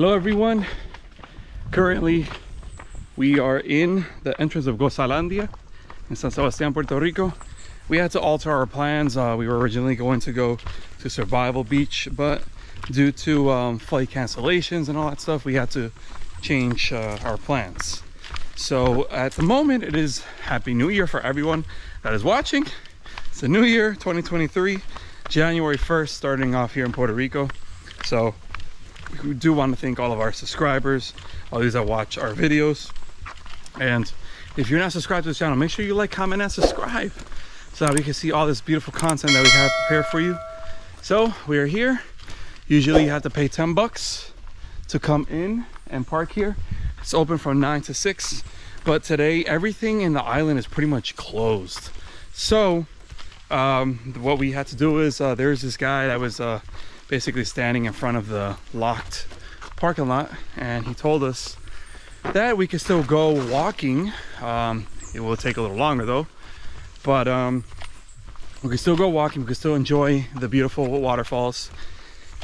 Hello everyone. Currently we are in the entrance of Gozalandia in San Sebastian, Puerto Rico. We had to alter our plans. We were originally going to go to Survival Beach, but due to flight cancellations and all that stuff, we had to change our plans. So at the moment, it is Happy New Year for everyone that is watching. It's the new year, 2023, January 1st, starting off here in Puerto Rico. So we do want to thank all of our subscribers, all these that watch our videos. And if you're not subscribed to this channel, make sure you like, comment, and subscribe so that we can see all this beautiful content that we have prepared for you. So we are here. Usually you have to pay 10 bucks to come in and park here. It's open from 9 to 6, but today everything in the island is pretty much closed. So what we had to do is there's this guy that was basically standing in front of the locked parking lot, and he told us that we could still go walking. It will take a little longer though, but we can still go walking. We can still enjoy the beautiful waterfalls.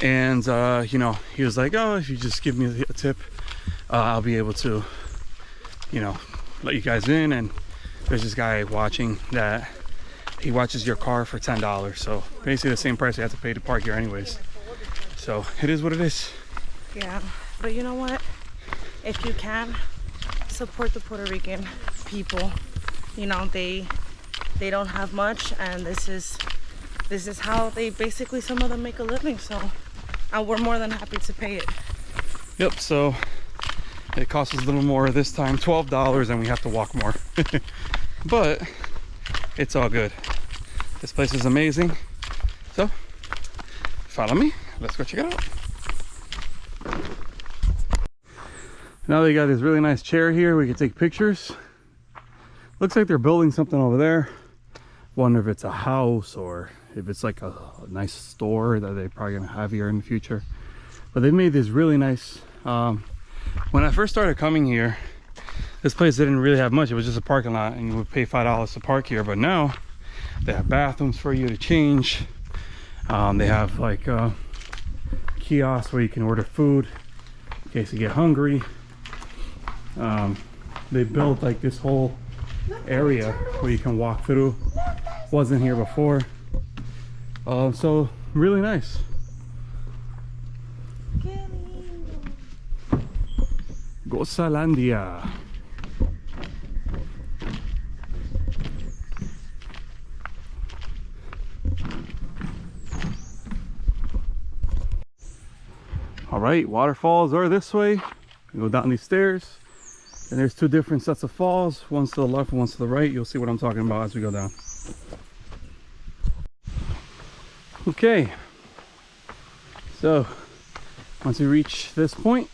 And you know, he was like, oh, if you just give me a tip, I'll be able to, you know, let you guys in. And there's this guy watching that he watches your car for $10, so basically the same price you have to pay to park here anyways. So it is what it is. Yeah, but you know what, if you can support the Puerto Rican people, you know, they don't have much, and this is how they basically, some of them make a living. So and we're more than happy to pay it. Yep, so it costs us a little more this time, $12, and we have to walk more. But it's all good. This place is amazing. So follow me, let's go check it out. Now they got this really nice chair here. We can take pictures. Looks like they're building something over there. Wonder if it's a house or if it's like a nice store that they're probably gonna have here in the future. But they made this really nice. When I first started coming here, this place didn't really have much. It was just a parking lot, and you would pay $5 to park here. But now they have bathrooms for you to change. They have like kiosks where you can order food in case you get hungry. They built like this whole area where you can walk through. Wasn't here before. So really nice. Gozalandia. All right, waterfalls are this way. You go down these stairs, and there's two different sets of falls. One's to the left, one's to the right. You'll see what I'm talking about as we go down. Okay, so once you reach this point,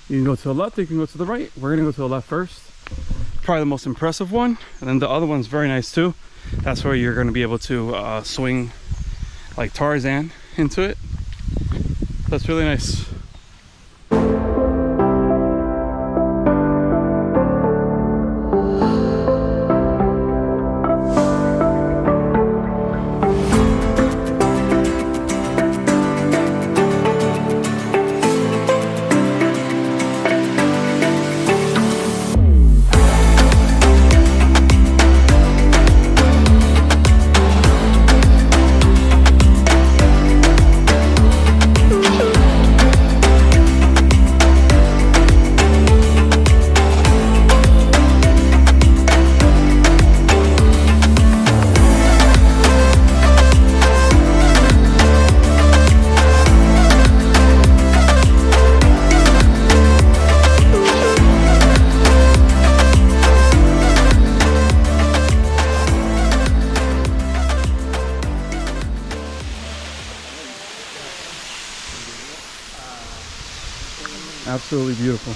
you can go to the left, you can go to the right. We're gonna go to the left first. Probably the most impressive one, and then the other one's very nice too. That's where you're gonna be able to swing like Tarzan into it. That's really nice. Absolutely beautiful.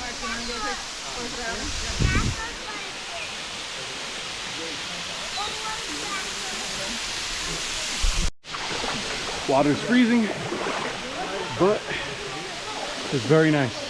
Water's freezing, but it's very nice.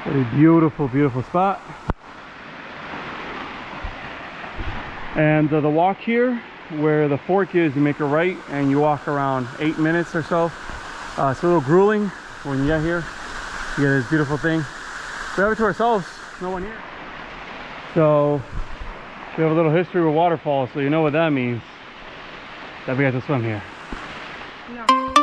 A beautiful, beautiful spot. And the walk here, where the fork is, you make a right and you walk around 8 minutes or so. It's a little grueling when you get here. You get this beautiful thing. We have it to ourselves, no one here. So we have a little history with waterfalls, so you know what that means. That we have to swim here. No.